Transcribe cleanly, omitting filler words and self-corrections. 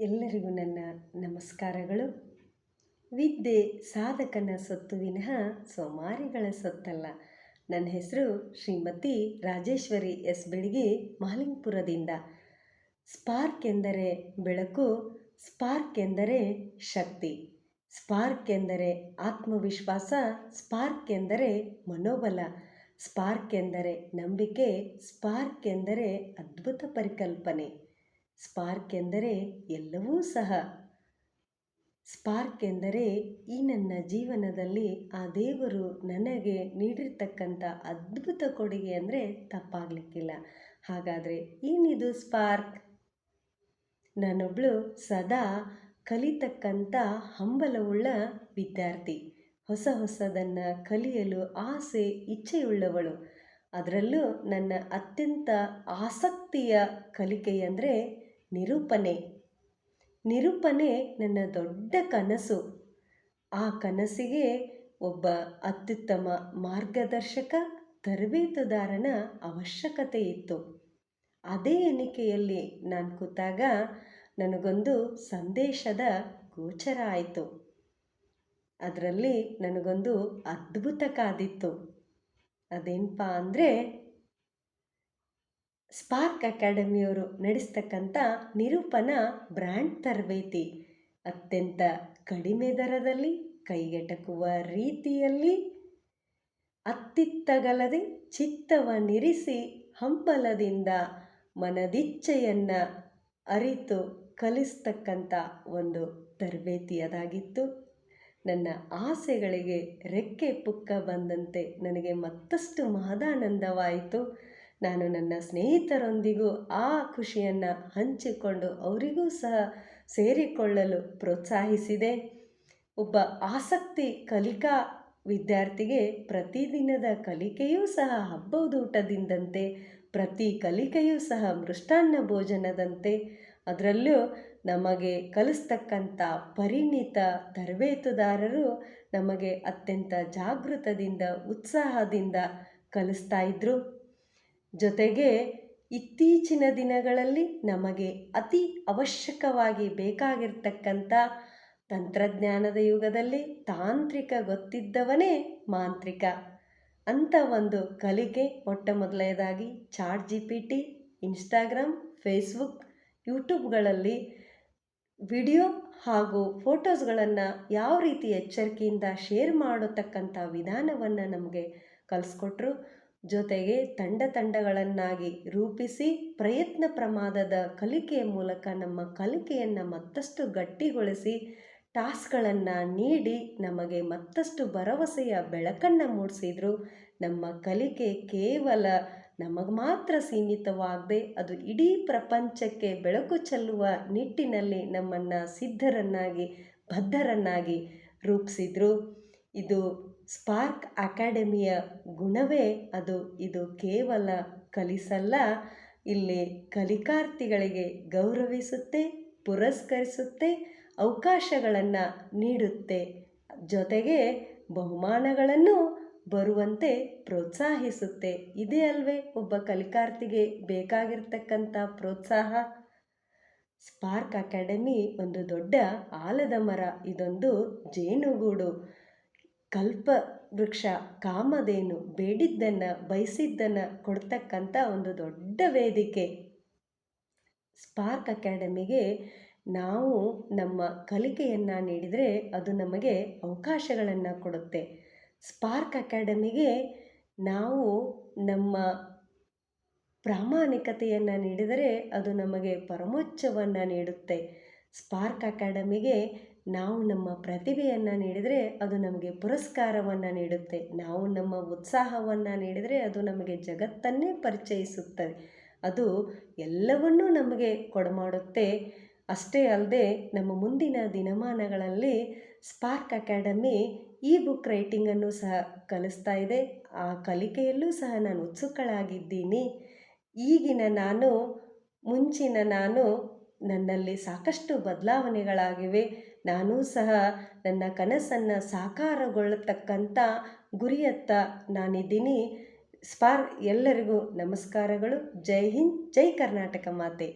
ಎಲ್ಲರಿಗೂ ನನ್ನ ನಮಸ್ಕಾರಗಳು. ವಿದ್ಯೆ ಸಾಧಕನ ಸೊತ್ತು ವಿನಃ ಸೋಮಾರಿಗಳ ಸೊತ್ತಲ್ಲ. ನನ್ನ ಹೆಸರು ಶ್ರೀಮತಿ ರಾಜೇಶ್ವರಿ ಎಸ್ ಬೆಳಗಿ, ಮಹಲಿಂಗಪುರದಿಂದ. ಸ್ಪಾರ್ಕ್ ಎಂದರೆ ಬೆಳಕು, ಸ್ಪಾರ್ಕ್ ಎಂದರೆ ಶಕ್ತಿ, ಸ್ಪಾರ್ಕ್ ಎಂದರೆ ಆತ್ಮವಿಶ್ವಾಸ, ಸ್ಪಾರ್ಕ್ ಎಂದರೆ ಮನೋಬಲ, ಸ್ಪಾರ್ಕ್ ಎಂದರೆ ನಂಬಿಕೆ, ಸ್ಪಾರ್ಕ್ ಎಂದರೆ ಅದ್ಭುತ ಪರಿಕಲ್ಪನೆ, ಸ್ಪಾರ್ಕ್ ಎಂದರೆ ಎಲ್ಲವೂ ಸಹ. ಸ್ಪಾರ್ಕ್ ಎಂದರೆ ಈ ನನ್ನ ಜೀವನದಲ್ಲಿ ಆ ದೇವರು ನನಗೆ ನೀಡಿರ್ತಕ್ಕಂಥ ಅದ್ಭುತ ಕೊಡುಗೆ ಅಂದರೆ ತಪ್ಪಾಗಲಿಕ್ಕಿಲ್ಲ. ಹಾಗಾದರೆ ಏನಿದು ಸ್ಪಾರ್ಕ್? ನಾನೊಬ್ಬಳು ಸದಾ ಕಲಿತಕ್ಕಂಥ ಹಂಬಲವುಳ್ಳ ವಿದ್ಯಾರ್ಥಿ, ಹೊಸದನ್ನು ಕಲಿಯಲು ಆಸೆ ಇಚ್ಛೆಯುಳ್ಳವಳು. ಅದರಲ್ಲೂ ನನ್ನ ಅತ್ಯಂತ ಆಸಕ್ತಿಯ ಕಲಿಕೆ ಅಂದರೆ ನಿರೂಪಣೆ ನನ್ನ ದೊಡ್ಡ ಕನಸು. ಆ ಕನಸಿಗೆ ಒಬ್ಬ ಅತ್ಯುತ್ತಮ ಮಾರ್ಗದರ್ಶಕ, ತರಬೇತುದಾರನ ಅವಶ್ಯಕತೆ ಇತ್ತು. ಅದೇ ಎಣಿಕೆಯಲ್ಲಿ ನಾನು ಕೂತಾಗ ನನಗೊಂದು ಸಂದೇಶದ ಗೋಚರ ಆಯಿತು. ಅದರಲ್ಲಿ ನನಗೊಂದು ಅದ್ಭುತ ಕಾದಿತ್ತು. ಅದೇನಪ್ಪ ಅಂದರೆ, ಸ್ಪಾರ್ಕ್ ಅಕಾಡೆಮಿಯವರು ನಡೆಸ್ತಕ್ಕಂಥ ನಿರೂಪಣಾ ಬ್ರ್ಯಾಂಡ್ ತರಬೇತಿ. ಅತ್ಯಂತ ಕಡಿಮೆ ದರದಲ್ಲಿ, ಕೈಗೆಟಕುವ ರೀತಿಯಲ್ಲಿ, ಅತ್ತಿತ್ತಗಲದೆ ಚಿತ್ತವನ್ನಿರಿಸಿ ಹಂಬಲದಿಂದ ಮನದಿಚ್ಛೆಯನ್ನು ಅರಿತು ಕಲಿಸ್ತಕ್ಕಂಥ ಒಂದು ತರಬೇತಿ ಅದಾಗಿತ್ತು. ನನ್ನ ಆಸೆಗಳಿಗೆ ರೆಕ್ಕೆ ಪುಕ್ಕ ಬಂದಂತೆ ನನಗೆ ಮತ್ತಷ್ಟು ಮಹದಾನಂದವಾಯಿತು. ನಾನು ನನ್ನ ಸ್ನೇಹಿತರೊಂದಿಗೂ ಆ ಖುಷಿಯನ್ನು ಹಂಚಿಕೊಂಡು ಅವರಿಗೂ ಸಹ ಸೇರಿಕೊಳ್ಳಲು ಪ್ರೋತ್ಸಾಹಿಸಿದೆ. ಒಬ್ಬ ಆಸಕ್ತಿ ಕಲಿಕಾ ವಿದ್ಯಾರ್ಥಿಗೆ ಪ್ರತಿದಿನದ ಕಲಿಕೆಯೂ ಸಹ ಹಬ್ಬದೂಟದಿಂದಂತೆ, ಪ್ರತಿ ಕಲಿಕೆಯೂ ಸಹ ಮೃಷ್ಟಾನ್ನ ಭೋಜನದಂತೆ. ಅದರಲ್ಲೂ ನಮಗೆ ಕಲಿಸ್ತಕ್ಕಂಥ ಪರಿಣಿತ ತರಬೇತುದಾರರು ನಮಗೆ ಅತ್ಯಂತ ಜಾಗೃತದಿಂದ, ಉತ್ಸಾಹದಿಂದ ಕಲಿಸ್ತಾ ಇದ್ದರು. ಜೊತೆಗೆ ಇತ್ತೀಚಿನ ದಿನಗಳಲ್ಲಿ ನಮಗೆ ಅತಿ ಅವಶ್ಯಕವಾಗಿ ಬೇಕಾಗಿರ್ತಕ್ಕಂಥ ತಂತ್ರಜ್ಞಾನದ ಯುಗದಲ್ಲಿ ತಾಂತ್ರಿಕ ಗೊತ್ತಿದ್ದವನೇ ಮಾಂತ್ರಿಕ ಅಂಥ ಒಂದು ಕಲಿಕೆ. ಮೊಟ್ಟ ಮೊದಲನೇದಾಗಿ ChatGPT, ಇನ್ಸ್ಟಾಗ್ರಾಮ್, ಫೇಸ್ಬುಕ್, ಯೂಟ್ಯೂಬ್ಗಳಲ್ಲಿ ವಿಡಿಯೋ ಹಾಗೂ ಫೋಟೋಸ್ಗಳನ್ನು ಯಾವ ರೀತಿ ಎಚ್ಚರಿಕೆಯಿಂದ ಶೇರ್ ಮಾಡತಕ್ಕಂಥ ವಿಧಾನವನ್ನು ನಮಗೆ ಕಲಿಸ್ಕೊಟ್ರು. ಜೊತೆಗೆ ತಂಡಗಳನ್ನಾಗಿ ರೂಪಿಸಿ ಪ್ರಯತ್ನ ಪ್ರಮಾದದ ಕಲಿಕೆಯ ಮೂಲಕ ನಮ್ಮ ಕಲಿಕೆಯನ್ನು ಮತ್ತಷ್ಟು ಗಟ್ಟಿಗೊಳಿಸಿ ಟಾಸ್ಕ್ಗಳನ್ನು ನೀಡಿ ನಮಗೆ ಮತ್ತಷ್ಟು ಭರವಸೆಯ ಬೆಳಕನ್ನು ಮೂಡಿಸಿದ್ರು. ನಮ್ಮ ಕಲಿಕೆ ಕೇವಲ ನಮಗೆ ಮಾತ್ರ ಸೀಮಿತವಾಗದೆ ಅದು ಇಡೀ ಪ್ರಪಂಚಕ್ಕೆ ಬೆಳಕು ಚೆಲ್ಲುವ ನಿಟ್ಟಿನಲ್ಲಿ ನಮ್ಮನ್ನು ಸಿದ್ಧರನ್ನಾಗಿ, ಬದ್ಧರನ್ನಾಗಿ ರೂಪಿಸಿದ್ರು. ಇದು ಸ್ಪಾರ್ಕ್ ಅಕಾಡೆಮಿಯ ಗುಣವೇ ಅದು. ಇದು ಕೇವಲ ಕಲಿಸಲ್ಲ, ಇಲ್ಲಿ ಕಲಿಕಾರ್ಥಿಗಳಿಗೆ ಗೌರವಿಸುತ್ತೆ, ಪುರಸ್ಕರಿಸುತ್ತೆ, ಅವಕಾಶಗಳನ್ನು ನೀಡುತ್ತೆ, ಜೊತೆಗೆ ಬಹುಮಾನಗಳನ್ನು ಬರುವಂತೆ ಪ್ರೋತ್ಸಾಹಿಸುತ್ತೆ. ಇದೇ ಅಲ್ವೇ ಒಬ್ಬ ಕಲಿಕಾರ್ಥಿಗೆ ಬೇಕಾಗಿರ್ತಕ್ಕಂಥ ಪ್ರೋತ್ಸಾಹ. ಸ್ಪಾರ್ಕ್ ಅಕಾಡೆಮಿ ಒಂದು ದೊಡ್ಡ ಆಲದ ಮರ, ಇದೊಂದು ಜೇನುಗೂಡು, ಕಲ್ಪ ವೃಕ್ಷ, ಕಾಮಧೇನು, ಬೇಡಿದ್ದನ್ನು ಬಯಸಿದ್ದನ್ನು ಕೊಡ್ತಕ್ಕಂಥ ಒಂದು ದೊಡ್ಡ ವೇದಿಕೆ. ಸ್ಪಾರ್ಕ್ ಅಕಾಡೆಮಿಗೆ ನಾವು ನಮ್ಮ ಕಲಿಕೆಯನ್ನು ನೀಡಿದರೆ ಅದು ನಮಗೆ ಅವಕಾಶಗಳನ್ನು ಕೊಡುತ್ತೆ. ಸ್ಪಾರ್ಕ್ ಅಕಾಡೆಮಿಗೆ ನಾವು ನಮ್ಮ ಪ್ರಾಮಾಣಿಕತೆಯನ್ನು ನೀಡಿದರೆ ಅದು ನಮಗೆ ಪರಮೋಚ್ಚವನ್ನು ನೀಡುತ್ತೆ. ಸ್ಪಾರ್ಕ್ ಅಕಾಡೆಮಿಗೆ ನಾವು ನಮ್ಮ ಪ್ರತಿಭೆಯನ್ನು ನೀಡಿದರೆ ಅದು ನಮಗೆ ಪುರಸ್ಕಾರವನ್ನು ನೀಡುತ್ತೆ. ನಾವು ನಮ್ಮ ಉತ್ಸಾಹವನ್ನು ನೀಡಿದರೆ ಅದು ನಮಗೆ ಜಗತ್ತನ್ನೇ ಪರಿಚಯಿಸುತ್ತದೆ. ಅದು ಎಲ್ಲವನ್ನೂ ನಮಗೆ ಕೊಡಮಾಡುತ್ತೆ. ಅಷ್ಟೇ ಅಲ್ಲದೆ ನಮ್ಮ ಮುಂದಿನ ದಿನಮಾನಗಳಲ್ಲಿ ಸ್ಪಾರ್ಕ್ ಅಕಾಡೆಮಿ ಬುಕ್ ರೈಟಿಂಗನ್ನು ಸಹ ಕಲಿಸ್ತಾ ಇದೆ. ಆ ಕಲಿಕೆಯಲ್ಲೂ ಸಹ ನಾನು ಉತ್ಸುಕಳಾಗಿದ್ದೀನಿ. ಈಗಿನ ನಾನು, ಮುಂಚಿನ ನಾನು, ನನ್ನಲ್ಲಿ ಸಾಕಷ್ಟು ಬದಲಾವಣೆಗಳಾಗಿವೆ. ನಾನೂ ಸಹ ನನ್ನ ಕನಸನ್ನು ಸಾಕಾರಗೊಳ್ಳತಕ್ಕಂಥ ಗುರಿಯತ್ತ ನಾನಿದ್ದೀನಿ. ಎಲ್ಲರಿಗೂ ನಮಸ್ಕಾರಗಳು. ಜೈ ಹಿಂದ್, ಜೈ ಕರ್ನಾಟಕ ಮಾತೆ.